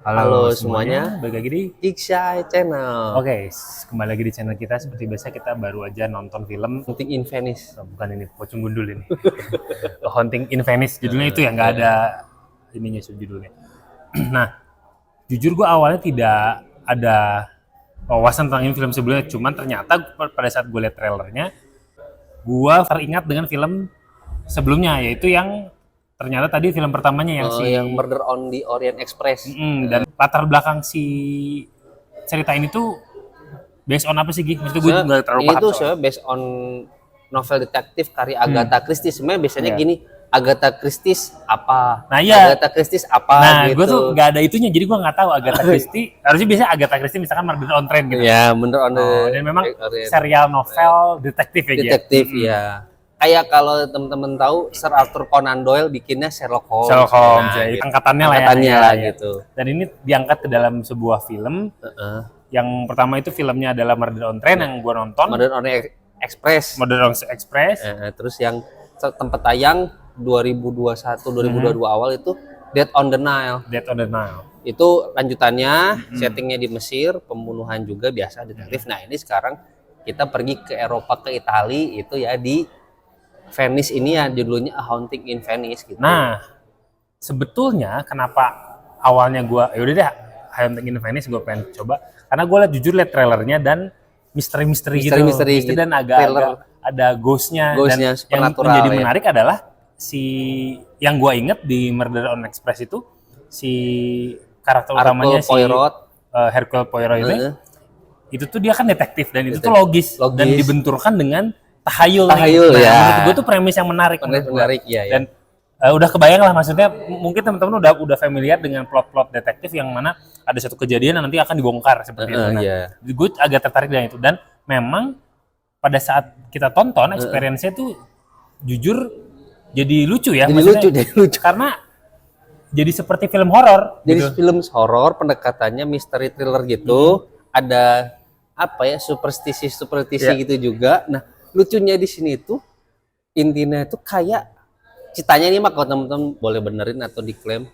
Halo semuanya, balik lagi di Ikshay Channel. Oke, kembali lagi di channel kita. Seperti biasa kita baru aja nonton film. Haunting in Venice. Bukan ini, Pocong Gundul ini. Haunting in Venice, judulnya itu ya, nggak ada ininya subjudulnya. Nah, jujur gue awalnya tidak ada wawasan tentang ini film sebelumnya. Cuman ternyata pada saat gue liat trailernya, gue teringat dengan film sebelumnya, yaitu yang ternyata tadi film pertamanya yang Murder on the Orient Express. Dan latar belakang si cerita ini tuh based on apa sih, Gi? Maksudnya gue nggak terlalu paham. Itu sebenarnya based on novel detektif karya Agatha Christie. Sebenarnya biasanya gini, Agatha Christie apa? Nah, iya. Agatha Christie apa gitu. Gue tuh nggak ada itunya, jadi gue nggak tahu Agatha Christie. Harusnya biasa Agatha Christie misalkan Murder on Train gitu. Ya, Murder on the Dan memang serial novel detektif ya. Detektif ya. Kayak kalau teman-teman tahu Sir Arthur Conan Doyle bikinnya Sherlock Holmes. Sherlock Holmes, nah, ya. gitu. Angkatannya lah gitu. Dan ini diangkat ke dalam sebuah film. Yang pertama itu filmnya adalah Murder on Train yang gue nonton. Murder on Express. Murder on Express. Terus yang tempat tayang 2021-2022 awal itu Dead on the Nile. Dead on the Nile. Itu lanjutannya, settingnya di Mesir, pembunuhan juga biasa detektif. Nah ini sekarang kita pergi ke Eropa, ke Italia, itu ya di Venice ini ya judulnya A Haunting in Venice gitu. Nah, sebetulnya kenapa awalnya gue yaudah deh Haunting in Venice gue pengen coba karena gue jujur liat trailernya dan misteri gitu dan agak ada ghostnya dan yang menjadi menarik adalah yang gue inget di Murder on Express itu si karakter utamanya si Hercule Poirot ini itu tuh dia kan detektif dan itu tuh logis dan dibenturkan dengan tahayul ya. Menurut gue tuh premis yang menarik ya. Dan udah kebayang lah, maksudnya mungkin teman-teman udah familiar dengan plot-plot detektif yang mana ada satu kejadian yang nanti akan dibongkar seperti itu. Gue agak tertarik dengan itu dan memang pada saat kita tonton experience-nya tuh jujur jadi lucu ya. Jadi lucu karena jadi seperti film horor. Jadi gitu. Film horor pendekatannya misteri thriller gitu. Ada apa ya superstisi gitu juga. Nah lucunya di sini tuh intinya itu kayak ceritanya nih mak kalau teman-teman boleh benerin atau diklaim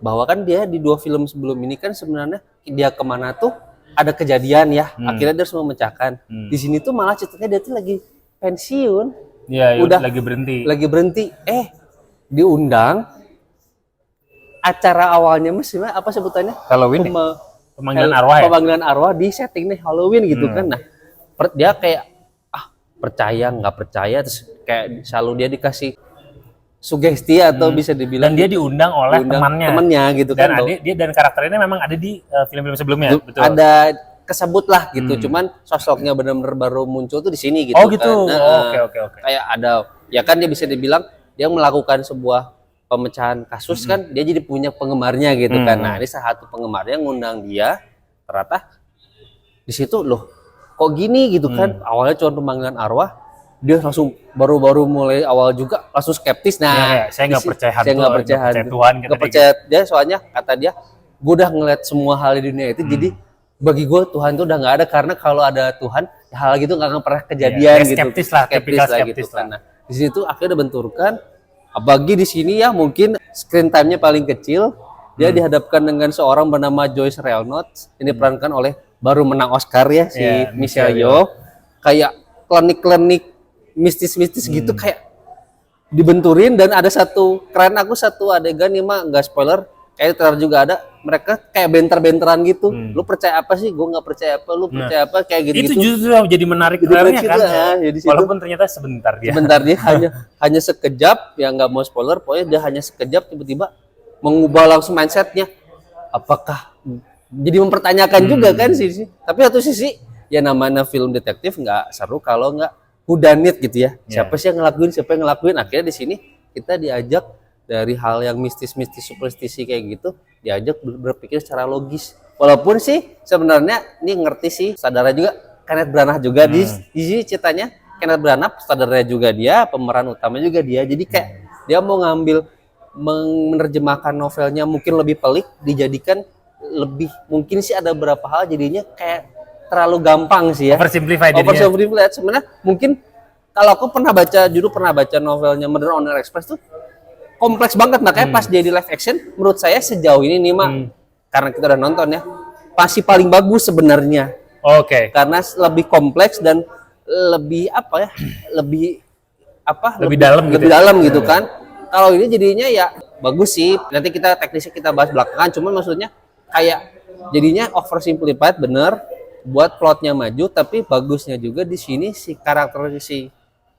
bahwa kan dia di dua film sebelum ini kan sebenarnya dia kemana tuh ada kejadian ya akhirnya dia harus memecahkan. Di sini tuh malah ceritanya dia tuh lagi pensiun udah lagi berhenti diundang acara awalnya masih apa sebutannya Halloween pemanggilan arwah di setting nih Halloween gitu kan. Nah dia kayak percaya nggak percaya terus kayak selalu dia dikasih sugesti atau bisa dibilang dan dia diundang oleh temannya gitu dan kan dia dan karakternya memang ada di film-film sebelumnya betul ada kesebut lah gitu cuman sosoknya benar-benar baru muncul tuh di sini gitu gitu kan. Oke. Kayak ada ya kan dia bisa dibilang dia melakukan sebuah pemecahan kasus kan dia jadi punya penggemarnya gitu kan. Nah ini salah satu penggemarnya ngundang dia ternyata di situ loh kok gini gitu kan. Awalnya cuma pemanggilan arwah dia langsung baru mulai awal juga langsung skeptis. Nah saya nggak percaya Tuhan nggak percaya dia soalnya kata dia gue udah ngeliat semua hal di dunia itu jadi bagi gue Tuhan tuh udah nggak ada karena kalau ada Tuhan hal gitu nggak akan pernah kejadian gitu. Skeptis lah gitu kan. Nah di situ akhirnya dibenturkan bagi di sini ya mungkin screen time-nya paling kecil dia dihadapkan dengan seorang bernama Joyce Reynolds ini diperankan oleh baru menang Oscar ya si Michelle Yeoh. Kayak klinik mistis gitu kayak dibenturin dan ada satu adegan nih mah nggak spoiler kayak trailer juga ada mereka kayak benter-benteran gitu. Lu percaya apa sih? Gue nggak percaya apa. Lu percaya apa? Kayak gitu. Itu justru jadi menarik trailernya kan. Walaupun ternyata sebentar dia hanya sekejap ya nggak mau spoiler. Pokoknya dia hanya sekejap tiba-tiba mengubah langsung mindsetnya. Apakah jadi mempertanyakan juga kan sih. Tapi satu sisi ya namanya film detektif nggak seru kalau nggak whodunit gitu ya. Siapa sih yang ngelakuin? Akhirnya di sini kita diajak dari hal yang mistis-mistis superstisi kayak gitu diajak berpikir secara logis. Walaupun sih sebenarnya ini ngerti sih saudara juga Kenneth Branagh juga di sini ceritanya Kenneth Branagh saudaranya juga dia pemeran utama juga dia. Jadi kayak dia mau menerjemahkan novelnya mungkin lebih pelik dijadikan lebih mungkin sih ada beberapa hal jadinya kayak terlalu gampang sih ya. Oversimplified sebenarnya mungkin kalau aku pernah baca novelnya Murder on the Express tuh kompleks banget makanya pas jadi live action menurut saya sejauh ini nih karena kita udah nonton ya, pasti paling bagus sebenarnya. Oke. Karena lebih kompleks dan lebih apa ya? Lebih dalam gitu lebih ya? dalam gitu kan. Kalau ini jadinya ya bagus sih. Nanti kita teknisnya kita bahas belakangan. Cuman maksudnya kayak jadinya oversimplified bener buat plotnya maju, tapi bagusnya juga di sini si karakter si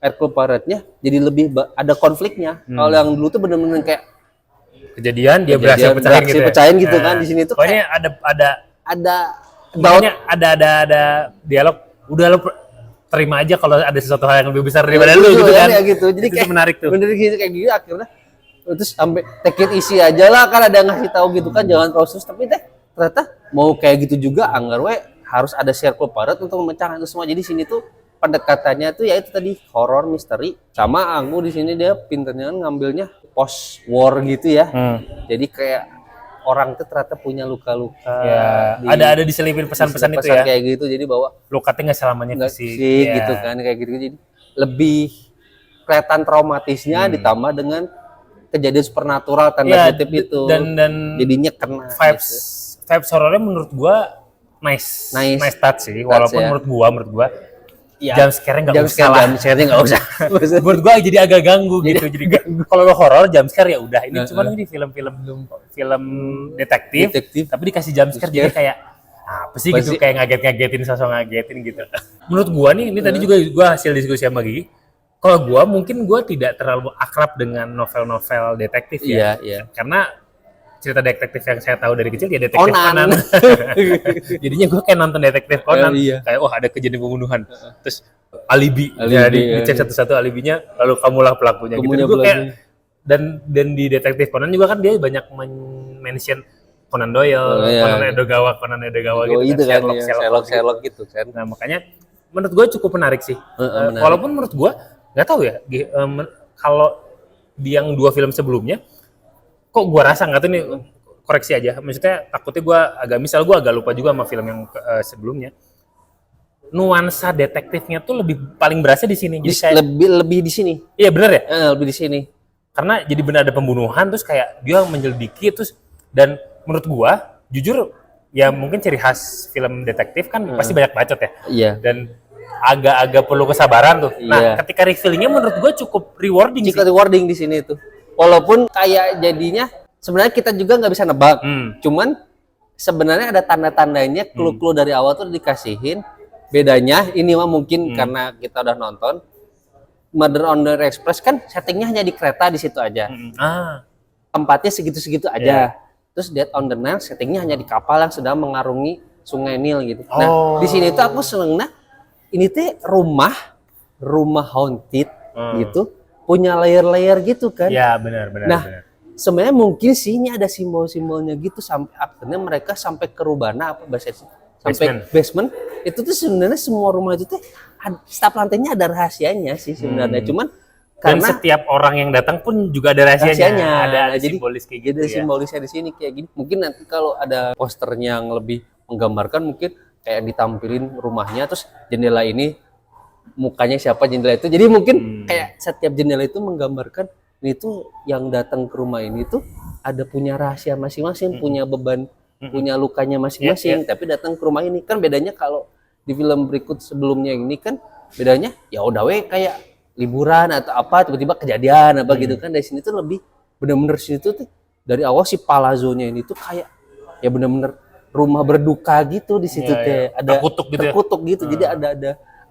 Hercule Poirot-nya jadi lebih ada konfliknya. Kalau yang dulu tuh bener-bener kayak Kejadian dia berhasil pecahin gitu ya. Kan di sini tuh pokoknya ada dialog udah lo terima aja kalau ada sesuatu hal yang lebih besar daripada lu gitu kan. Ya, gitu. Jadi itu kayak menarik tuh. Bener gitu kayak gitu akhirnya terus sampai take it easy aja lah kan ada ngasih tahu gitu kan jangan proses tapi ternyata mau kayak gitu juga anggar we harus ada Hercule Poirot untuk memecahkan itu semua. Jadi sini tuh pendekatannya tuh ya itu tadi horor misteri sama aku di sini dia pinternya ngambilnya post war gitu ya. Jadi kayak orang tuh ternyata punya luka-luka. Ya, ada diselipin pesan-pesan itu ya. Kayak gitu jadi bahwa lukanya nggak selamanya fisik ya. Gitu kan kayak gitu jadi lebih kelihatan traumatisnya ditambah dengan kejadian supernatural tanda kutip itu dan jadinya kena vibes horornya menurut gua nice touch sih walaupun menurut gua jam scare-nya nggak usah lah. Jam scare-nya nggak usah. Menurut gua jadi agak ganggu gitu. Jadi kalau horor jam scare ya udah. Ini cuman ini film detektif tapi dikasih jam scare jadi kayak apa sih gitu kayak ngagetin sosok ngagetin gitu. Menurut gua nih ini tadi juga gua hasil diskusi sama Gigi. Kalau gua mungkin gua tidak terlalu akrab dengan novel-novel detektif ya. Iya. Karena cerita detektif yang saya tahu dari kecil ya detektif Conan. Jadinya gue kayak nonton detektif Conan, kayak ada kejadian pembunuhan, terus alibi. Ya, dicek satu-satu alibinya, lalu kamulah pelakunya. Gitu. Gue kayak dan di detektif Conan juga kan dia banyak mention Conan Doyle, Conan Edogawa gitu kan, Sherlock gitu kan. Nah makanya menurut gue cukup menarik sih. Walaupun menurut gue nggak tahu ya, kalau di yang 2 film sebelumnya kok gue rasa nggak tuh nih koreksi aja maksudnya takutnya gue agak lupa juga sama film yang sebelumnya nuansa detektifnya tuh paling berasa di sini jadi kayak lebih di sini iya benar ya lebih di sini karena jadi benar ada pembunuhan terus kayak dia menyelidiki terus dan menurut gue jujur ya mungkin ciri khas film detektif kan pasti banyak bacot ya iya dan agak-agak perlu kesabaran tuh nah ketika revealingnya menurut gue cukup rewarding di sini tuh. Walaupun kayak jadinya sebenarnya kita juga nggak bisa nebak, cuman sebenarnya ada tanda-tandanya, clue-clue dari awal tuh dikasihin. Bedanya ini mah mungkin karena kita udah nonton Murder on the Express kan settingnya hanya di kereta di situ aja, tempatnya segitu-segitu aja. Terus Death on the Nile settingnya hanya di kapal yang sedang mengarungi Sungai Nil gitu. Nah di sini tuh aku seneng ini tuh rumah haunted gitu. Punya layer-layer gitu kan? Ya benar. Nah, sebenarnya mungkin sih ini ada simbol-simbolnya gitu sampai akhirnya mereka sampai ke Rubana apa bahasa sampai basement. Itu tuh sebenarnya semua rumah itu tuh setiap lantainya ada rahasianya sih sebenarnya. Cuman karena setiap orang yang datang pun juga ada rahasianya. Ada jadi simbolis kayak gitu. Ada simbolisnya di sini kayak gini. Mungkin nanti kalau ada posternya yang lebih menggambarkan mungkin kayak ditampilin rumahnya terus jendela ini mukanya siapa jendela itu jadi mungkin kayak setiap jendela itu menggambarkan ini tuh yang datang ke rumah ini tuh ada punya rahasia masing-masing punya beban punya lukanya masing-masing tapi datang ke rumah ini kan bedanya kalau di film berikut sebelumnya ini kan bedanya ya udah kayak liburan atau apa tiba-tiba kejadian apa gitu kan dari sini tuh lebih benar-benar sini tuh dari awal si palazzonya ini tuh kayak ya benar-benar rumah berduka gitu di situ ada terkutuk gitu jadi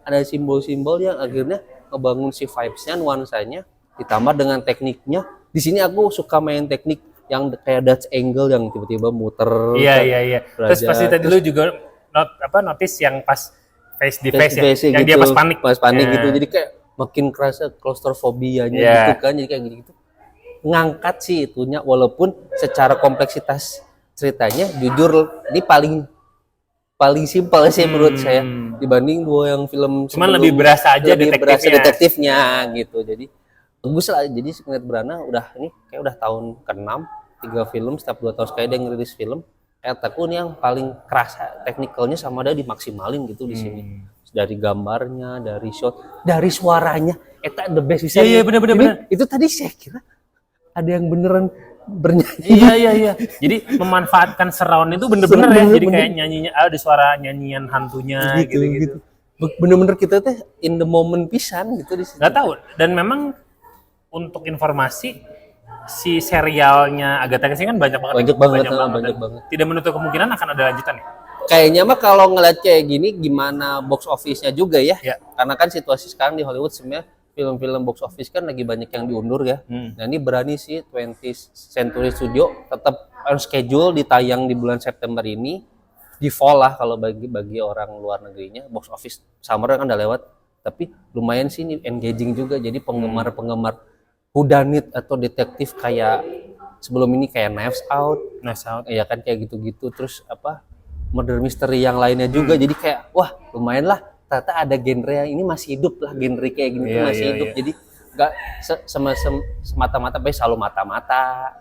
ada simbol-simbol yang akhirnya ngebangun si vibes-nya, nuansanya, ditambah dengan tekniknya. Di sini aku suka main teknik yang kayak Dutch angle yang tiba-tiba muter. Iya. Terus pasti tadi lu juga notice yang pas face to face ya, yang dia pas panik gitu. Jadi kayak makin kerasa klaustrofobianya gitu kan, jadi kayak gitu. Ngangkat sih itunya, walaupun secara kompleksitas ceritanya, jujur ini paling simpel sih menurut saya dibanding 2 yang film cuman lebih berasa aja detektifnya gitu jadi bagus lah jadi Signet Brana udah ini kayak udah tahun ke-6 3 film setiap 2 tahun sekali dia ngerilis film kayak takut yang paling kerasa teknikalnya sama dia dimaksimalin gitu di sini dari gambarnya dari shot dari suaranya eta the best bisa bener itu tadi saya kira ada yang beneran bernyanyi. Iya. Jadi memanfaatkan surround itu bener-bener ya. Bener-bener, Jadi kayak nyanyinya, ada suara nyanyian hantunya gitu. Bener-bener kita teh in the moment pisan gitu di situ. Nggak tahu. Dan memang untuk informasi, si serialnya Agatha Christie kan banyak banget. Banyak Dan banget. tidak menutup kemungkinan akan ada lanjutan ya. Kayaknya mah kalau ngeliat kayak gini gimana box office-nya juga ya. Ya. Karena kan situasi sekarang di Hollywood sebenarnya film-film box office kan lagi banyak yang diundur ya. Nah ini berani sih 20th Century Studio tetap on schedule ditayang di bulan September ini. Di fall lah kalau bagi orang luar negerinya. Box office summer kan udah lewat. Tapi lumayan sih ini engaging juga. Jadi penggemar-penggemar whodunit atau detektif kayak sebelum ini kayak Knives Out. Ya kan kayak gitu-gitu. Terus apa murder mystery yang lainnya juga. Jadi kayak wah lumayan lah. Ternyata ada genre yang ini masih hidup lah, genre kayak gini tuh masih hidup. Jadi nggak semata-mata baik selalu mata-mata.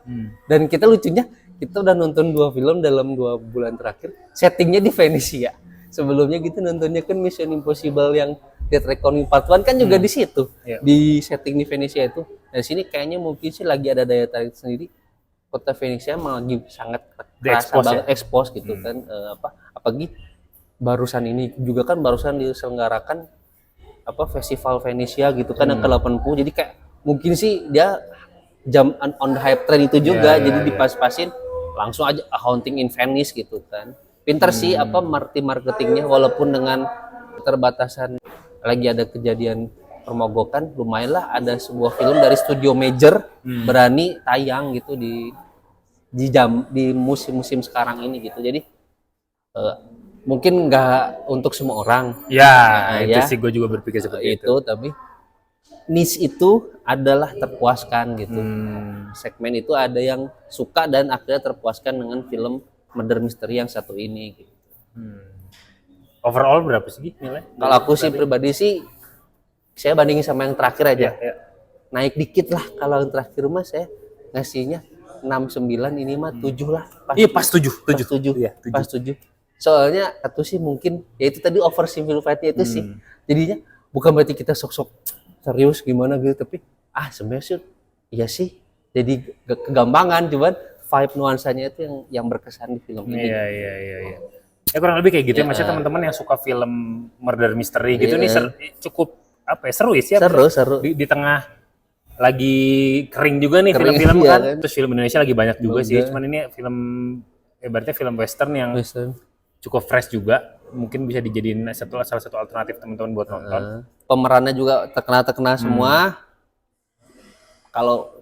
Dan kita lucunya kita udah nonton 2 film dalam 2 bulan terakhir, settingnya di Venesia. Sebelumnya gitu nontonnya kan Mission Impossible yang Dead Reckoning Part 1 kan juga di situ, di setting di Venesia itu. Nah sini kayaknya mungkin sih lagi ada daya tarik sendiri. Kota Venesia malah lagi sangat kerasa banget expose gitu kan, apalagi barusan ini juga kan barusan diselenggarakan festival Venesia gitu kan yang ke-80. Jadi kayak mungkin sih dia jam on the hype trend itu juga, jadi dipas-pasin langsung aja A Haunting in Venice gitu kan. Pinter sih marketingnya, walaupun dengan keterbatasan lagi ada kejadian permogokan, lumayan lah ada sebuah film dari studio major berani tayang gitu di musim sekarang ini gitu. Jadi mungkin nggak untuk semua orang. Itu sih gue juga berpikir seperti itu. Tapi niche itu adalah terpuaskan gitu. Segmen itu ada yang suka dan akhirnya terpuaskan dengan film murder mystery yang satu ini. Gitu. Overall berapa sih nilai? Kalau aku sih pribadi sih, saya bandingin sama yang terakhir aja. Naik dikit lah. Kalau yang terakhir mah saya ngasihnya 6-9, ini mah 7 lah. Pas 7. Pas 7. Soalnya satu sih mungkin ya itu tadi oversimplified itu sih. Jadinya bukan berarti kita sok-sok serius gimana gitu, tapi sebenarnya sih iya sih. Jadi kegampangan, cuman vibe nuansanya itu yang berkesan di film ini. Iya. Ya kurang lebih kayak gitu ya. Maksudnya teman-teman yang suka film murder mystery gitu nih cukup seru ya sih. Seru. Di tengah lagi kering juga nih film-film kan. Terus film Indonesia lagi banyak juga sih. Cuman ini film berarti film western yang cukup fresh juga, mungkin bisa dijadiin salah satu alternatif teman-teman buat nonton. Pemerannya juga terkenal semua. Kalau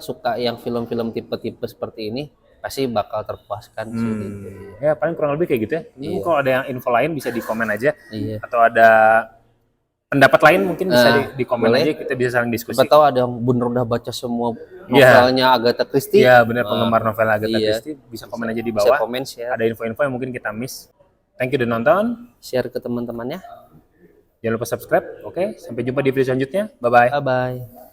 suka yang film-film tipe-tipe seperti ini pasti bakal terpuaskan sih. Gitu. Ya paling kurang lebih kayak gitu ya. Kalau ada yang info lain bisa di komen aja, atau ada pendapat lain mungkin bisa di komen aja, kita bisa saling diskusi. Siapa tahu ada yang bener udah baca semua novelnya Agatha Christie. Iya benar, penggemar novel Agatha Christie bisa komen aja di bawah. Bisa komen, share. Ada info-info yang mungkin kita miss. Thank you udah nonton. Share ke teman-temannya. Jangan lupa subscribe. Oke, sampai jumpa di video selanjutnya. Bye bye.